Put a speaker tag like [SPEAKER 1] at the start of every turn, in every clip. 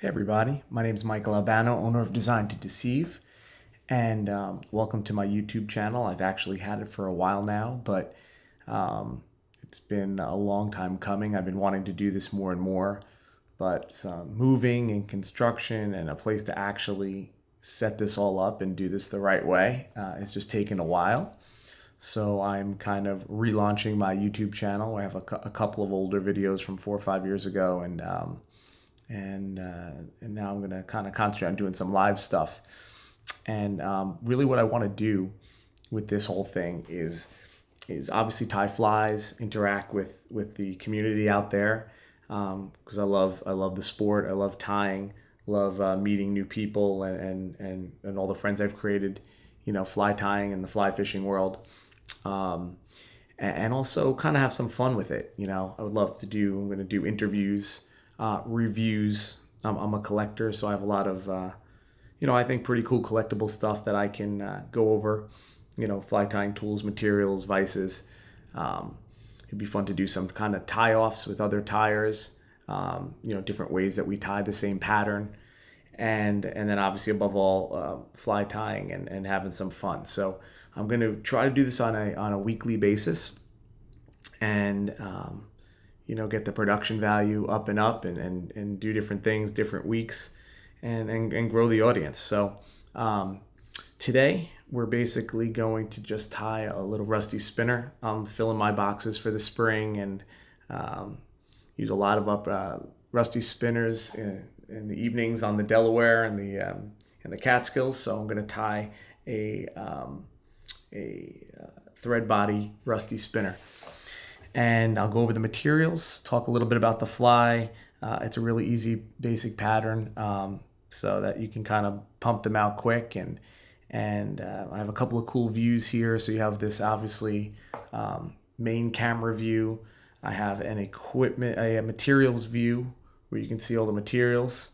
[SPEAKER 1] Hey everybody, my name is Michael Albano, owner of Design to Deceive, and welcome to my YouTube channel. I've actually had it for a while now, but it's been a long time coming. I've been wanting to do this more and more, but moving and construction and a place to actually set this all up and do this the right way it's just taken a while. So I'm kind of relaunching my YouTube channel. I have a couple of older videos from 4 or 5 years ago, and now I'm gonna kind of concentrate on doing some live stuff. And really, what I want to do with this whole thing is obviously tie flies, interact with the community out there, because I love the sport. I love tying, love meeting new people and all the friends I've created, fly tying and the fly fishing world. Um, and also kind of have some fun with it. I would love to I'm going to do interviews, reviews. I'm a collector, so I have a lot of, I think pretty cool collectible stuff that I can go over, fly tying tools, materials, vices. It'd be fun to do some kind of tie-offs with other tyers, different ways that we tie the same pattern. And then obviously above all, fly tying and having some fun. So I'm going to try to do this on a weekly basis, and get the production value up and do different things, different weeks, and grow the audience. So today we're basically going to just tie a little rusty spinner. I'm filling my boxes for the spring and use a lot of rusty spinners in the evenings on the Delaware and the Catskills. So I'm going to tie a thread body rusty spinner. And I'll go over the materials, talk a little bit about the fly. It's a really easy, basic pattern, so that you can kind of pump them out quick. And I have a couple of cool views here. So you have this obviously main camera view. I have a materials view where you can see all the materials,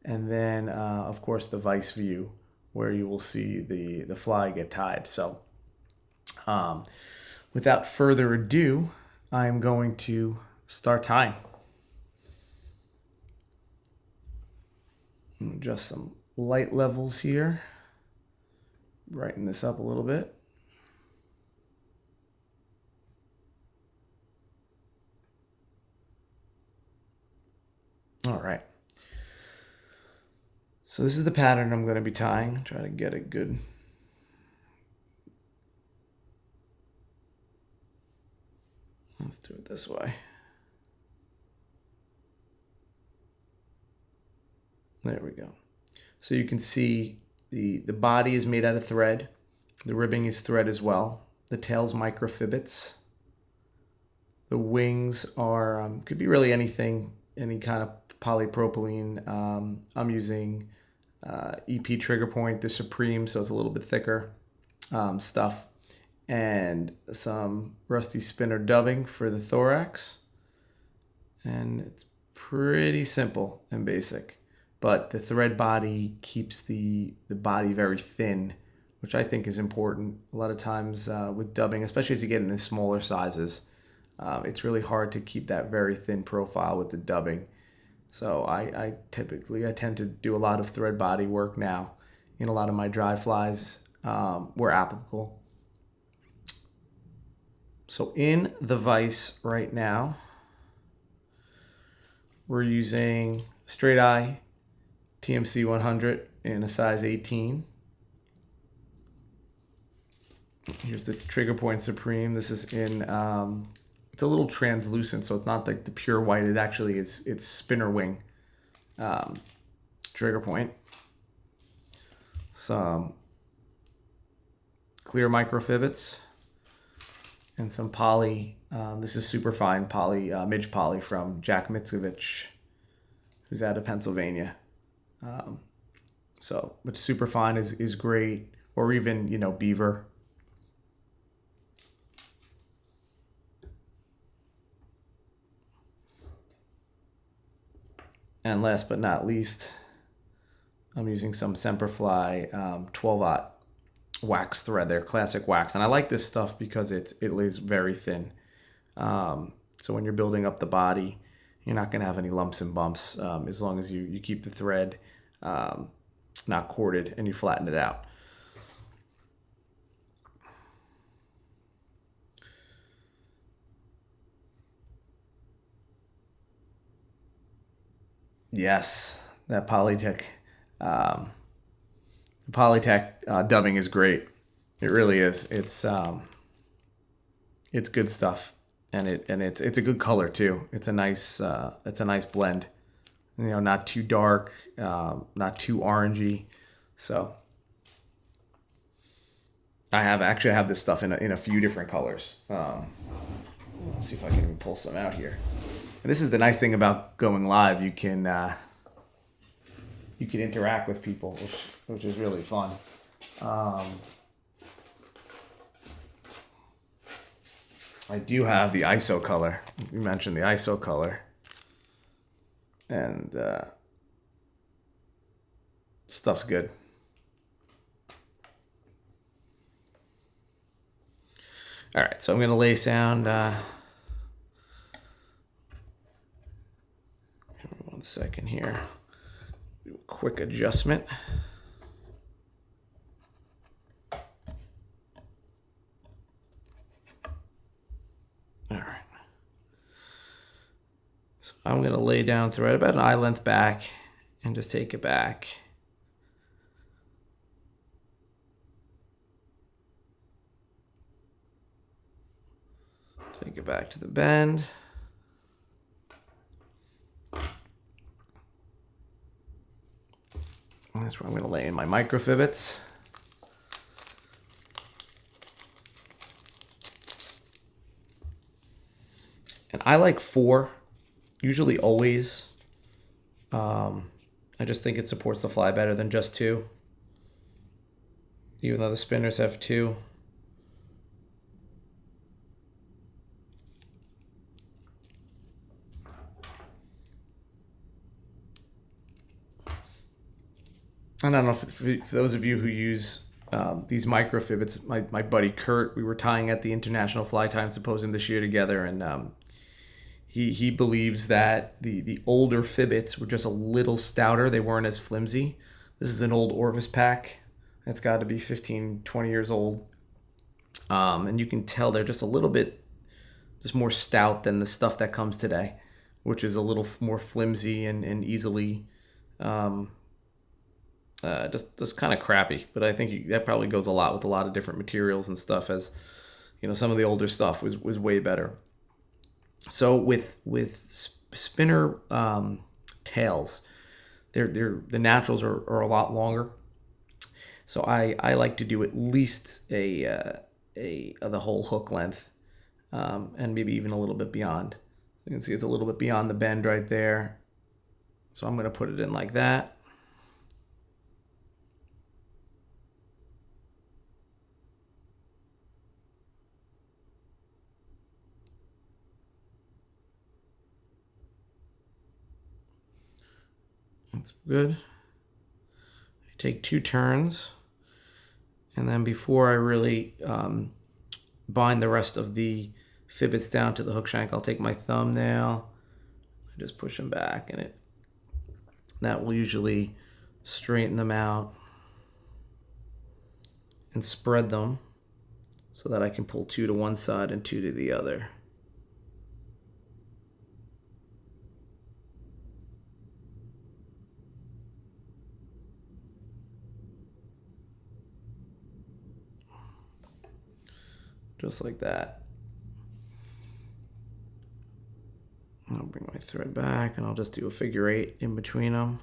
[SPEAKER 1] and then of course the vice view where you will see the fly get tied. So without further ado, I'm going to start tying. Adjust some light levels here. Brighten this up a little bit. All right. So this is the pattern I'm going to be tying. Try to get it good. Let's do it this way. There we go. So you can see the body is made out of thread. The ribbing is thread as well. The tail's microfibbits. The wings are, could be really anything, any kind of polypropylene. I'm using EP trigger point, the Supreme, so it's a little bit thicker stuff. And some rusty spinner dubbing for the thorax. And it's pretty simple and basic. But the thread body keeps the body very thin, which I think is important. A lot of times with dubbing, especially as you get into smaller sizes, it's really hard to keep that very thin profile with the dubbing. So I tend to do a lot of thread body work now in a lot of my dry flies where applicable. So in the vise right now, we're using straight eye TMC 100 in a size 18. Here's the trigger point Supreme. This is in, it's a little translucent, so it's not like the pure white. It actually it's spinner wing trigger point. Some clear microfibbits. And some poly. This is super fine poly, midge poly from Jack Mitzkovich, who's out of Pennsylvania. But super fine is great, or even beaver. And last but not least, I'm using some Semperfli 12-aught wax thread there, classic wax. And I like this stuff because it lays very thin. So when you're building up the body, You're not going to have any lumps and bumps as long as you keep the thread not corded and you flatten it out. Yes, that Polytech. Polytech dubbing is great. It really is. It's good stuff, and it's a good color too. It's a nice blend. You know, not too dark, not too orangey. So I have this stuff in a few different colors. Let's see if I can even pull some out here. And this is the nice thing about going live. You can interact with people, which is really fun. I do have the ISO color. You mentioned the ISO color. And stuff's good. All right, so I'm going to lay sound. 1 second here. Do a quick adjustment. All right. So I'm going to lay down thread about an eye length back and just take it back. Take it back to the bend. And that's where I'm going to lay in my microfibbits. And I like 4, usually always. I just think it supports the fly better than just 2. Even though the spinners have 2. I don't know if for those of you who use these microfibbits, my buddy Kurt, we were tying at the International Fly Tying Symposium this year together, and he believes that the older fibbits were just a little stouter. They weren't as flimsy. This is an old Orvis pack. It's got to be 15, 20 years old. And you can tell they're just a little bit just more stout than the stuff that comes today, which is a little more flimsy and easily just kind of crappy. But I think that probably goes a lot with a lot of different materials and stuff, as you know, some of the older stuff was way better. So with spinner tails, the naturals are a lot longer. So I like to do at least the whole hook length, and maybe even a little bit beyond. You can see it's a little bit beyond the bend right there. So I'm going to put it in like that. That's good. I take 2 turns, and then before I really bind the rest of the fibbits down to the hook shank, I'll take my thumbnail, I just push them back, and that will usually straighten them out and spread them so that I can pull 2 to one side and 2 to the other. Just like that. I'll bring my thread back and I'll just do a figure 8 in between them.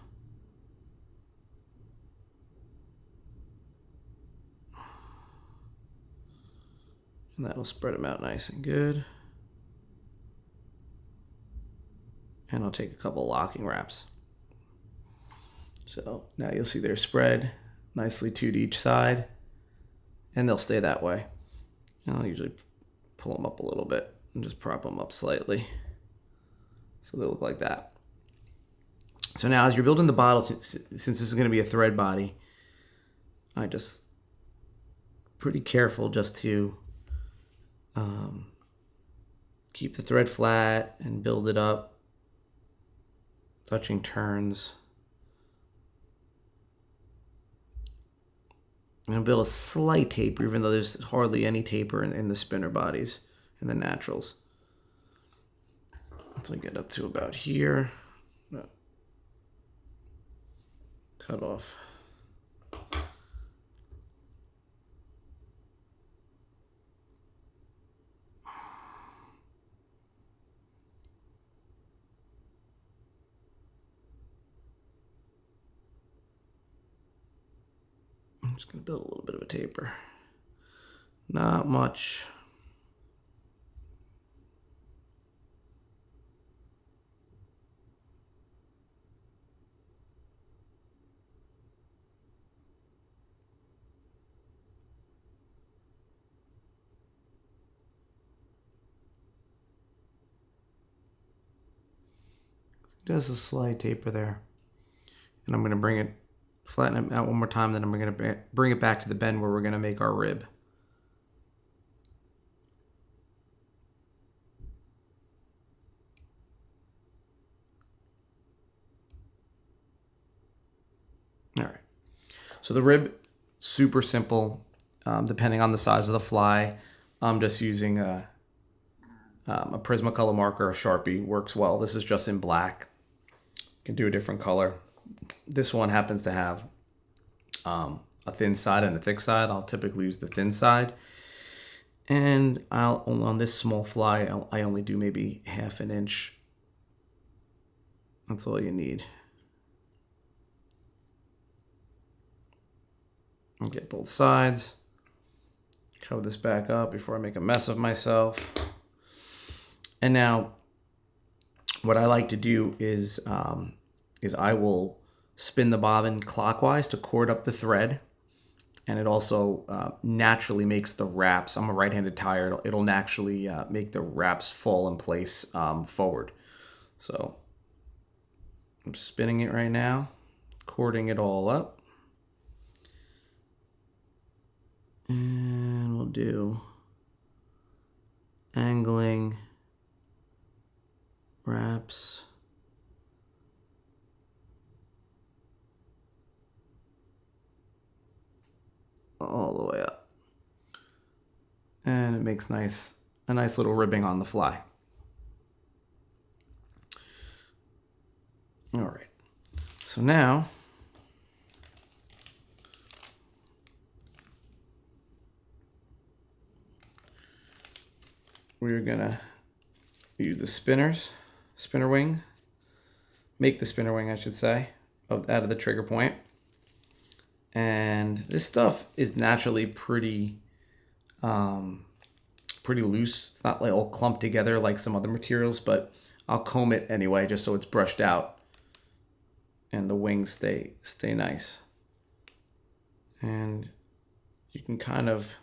[SPEAKER 1] And that'll spread them out nice and good. And I'll take a couple locking wraps. So now you'll see they're spread nicely 2 to each side, and they'll stay that way. I'll usually pull them up a little bit and just prop them up slightly so they look like that. So now as you're building the bottle, since this is going to be a thread body, I just pretty careful just to keep the thread flat and build it up touching turns. I'm going to build a slight taper, even though there's hardly any taper in the spinner bodies, in the naturals. Until I get up to about here. Cut off. I'm just going to build a little bit of a taper. Not much. Just a slight taper there. And I'm going to bring it, flatten it out one more time, then I'm going to bring it back to the bend where we're going to make our rib. All right. So the rib, super simple, depending on the size of the fly. I'm just using a Prismacolor marker, a Sharpie, works well. This is just in black. You can do a different color. This one happens to have a thin side and a thick side. I'll typically use the thin side. And on this small fly, I only do maybe 1/2 inch. That's all you need. I'll get both sides. Cover this back up before I make a mess of myself. And now, what I like to do is I will spin the bobbin clockwise to cord up the thread, and it also naturally makes the wraps. I'm a right-handed tyer. It'll naturally make the wraps fall in place forward. So I'm spinning it right now, cording it all up. And we'll do angling, wraps, all the way up. And it makes a nice little ribbing on the fly. All right. So now we're gonna use the spinner wing, make the spinner wing, I should say, out of the trigger point. And this stuff is naturally pretty loose. It's not like all clumped together like some other materials, but I'll comb it anyway just so it's brushed out and the wings stay nice. And you can kind of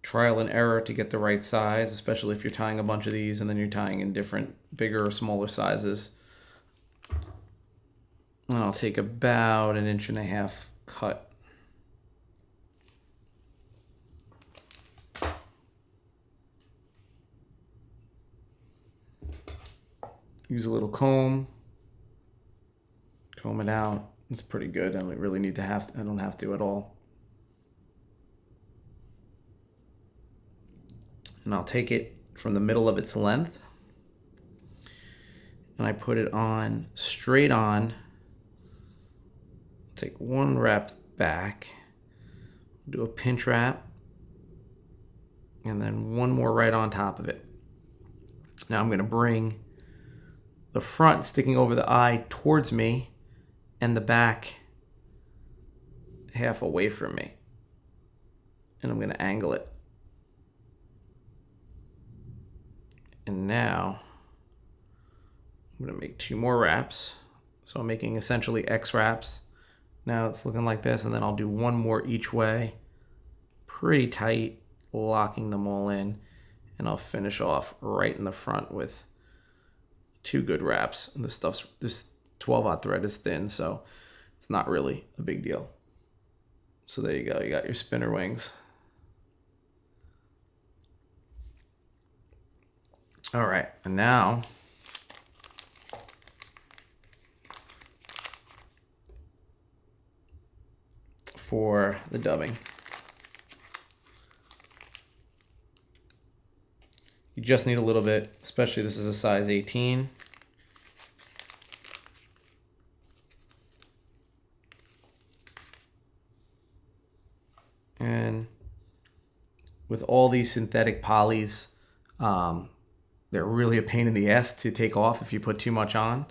[SPEAKER 1] trial and error to get the right size, especially if you're tying a bunch of these and then you're tying in different bigger or smaller sizes. And I'll take about 1.5 inch cut. Use a little comb it out. It's pretty good. I don't really need to I don't have to at all. And I'll take it from the middle of its length and I put it on straight on. Take one wrap back, do a pinch wrap, and then one more right on top of it. Now I'm going to bring the front sticking over the eye towards me and the back half away from me. And I'm going to angle it. And now I'm going to make 2 more wraps. So I'm making essentially X wraps. Now it's looking like this, and then I'll do 1 more each way, pretty tight, locking them all in, and I'll finish off right in the front with 2 good wraps. And this 12-aught thread is thin, so it's not really a big deal. So there you go, you got your spinner wings. All right, and now for the dubbing. You just need a little bit, especially this is a size 18. And with all these synthetic polys, they're really a pain in the ass to take off if you put too much on.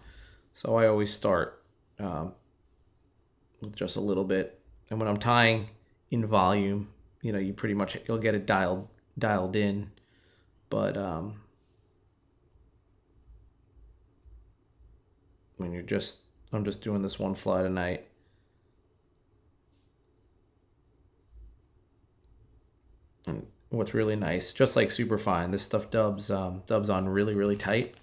[SPEAKER 1] So I always start with just a little bit. And when I'm tying in volume, you know, you'll get it dialed in. But when I'm just doing this one fly tonight. And what's really nice, just like Superfine, this stuff dubs on really, really tight.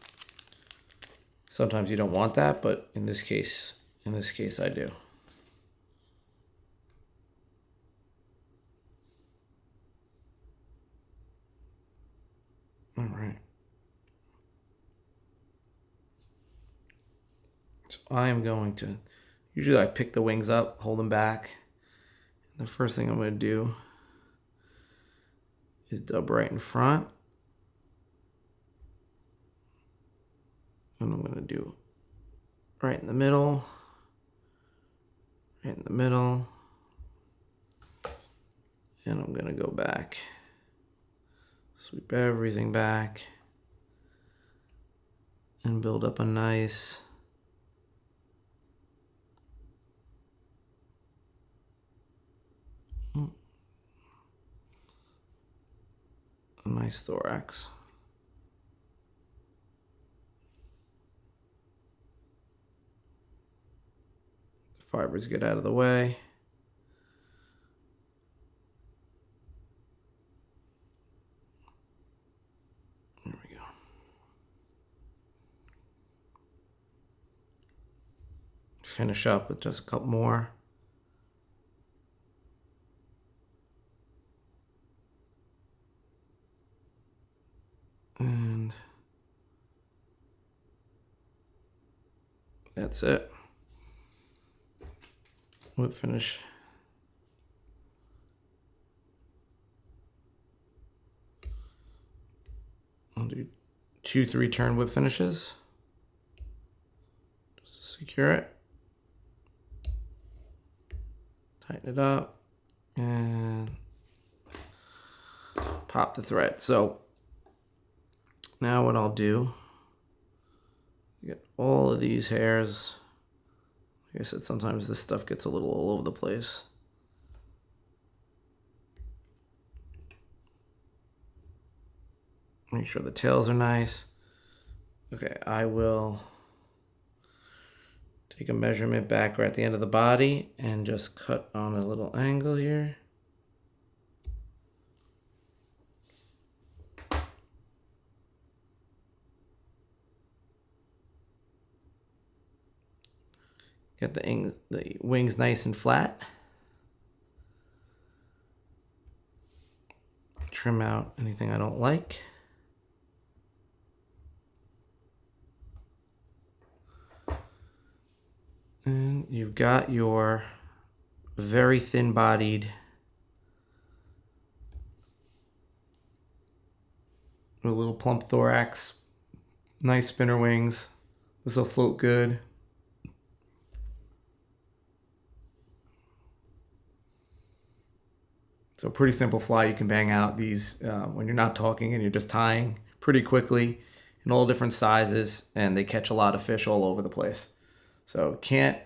[SPEAKER 1] Sometimes you don't want that, but in this case I do. All right. So I am going to, usually I pick the wings up, hold them back. The first thing I'm going to do is dub right in front. And I'm going to do right in the middle, right in the middle. And I'm going to go back. Sweep everything back and build up a nice thorax. The fibers get out of the way. There we go. Finish up with just a couple more. And that's it. Whip finish. I'll do 2 3-turn whip finishes. Just to secure it. Tighten it up and pop the thread. So now what I'll do, get all of these hairs. Like I said, sometimes this stuff gets a little all over the place. Make sure the tails are nice. Okay, I will take a measurement back right at the end of the body and just cut on a little angle here. Get the wings nice and flat. Trim out anything I don't like. And you've got your very thin-bodied with a little plump thorax, nice spinner wings. This will float good. So pretty simple fly. You can bang out these when you're not talking and you're just tying pretty quickly in all different sizes, and they catch a lot of fish all over the place. So can't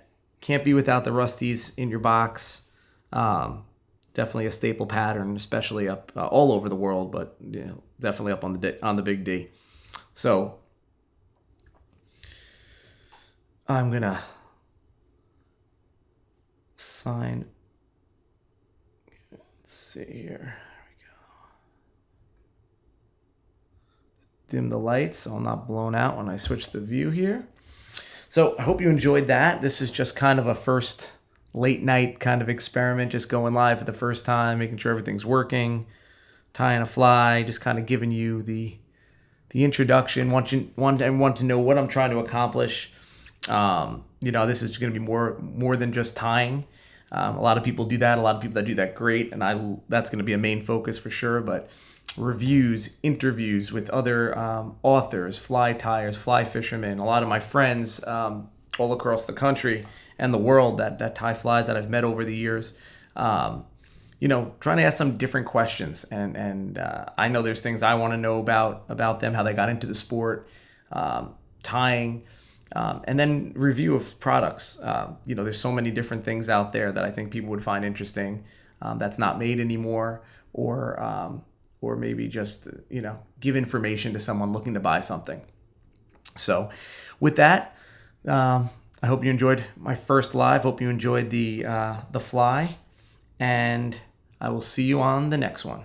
[SPEAKER 1] be without the Rusties in your box. Definitely a staple pattern, especially up all over the world, but you know, definitely up on the big D. So I'm gonna sign. Let's see here. There we go. Dim the lights so I'm not blown out when I switch the view here. So I hope you enjoyed that. This is just kind of a first late night kind of experiment, just going live for the first time, making sure everything's working, tying a fly, just kind of giving you the introduction. Want to know what I'm trying to accomplish. You know, this is going to be more than just tying. A lot of people do that. A lot of people that do that great, and that's going to be a main focus for sure. But reviews, interviews with other authors, fly tyers, fly fishermen, a lot of my friends all across the country and the world that tie flies that I've met over the years. Trying to ask some different questions, and I know there's things I want to know about them, how they got into the sport, tying. And then review of products. There's so many different things out there that I think people would find interesting that's not made anymore, or maybe just give information to someone looking to buy something. So with that, I hope you enjoyed my first live. Hope you enjoyed the fly, and I will see you on the next one.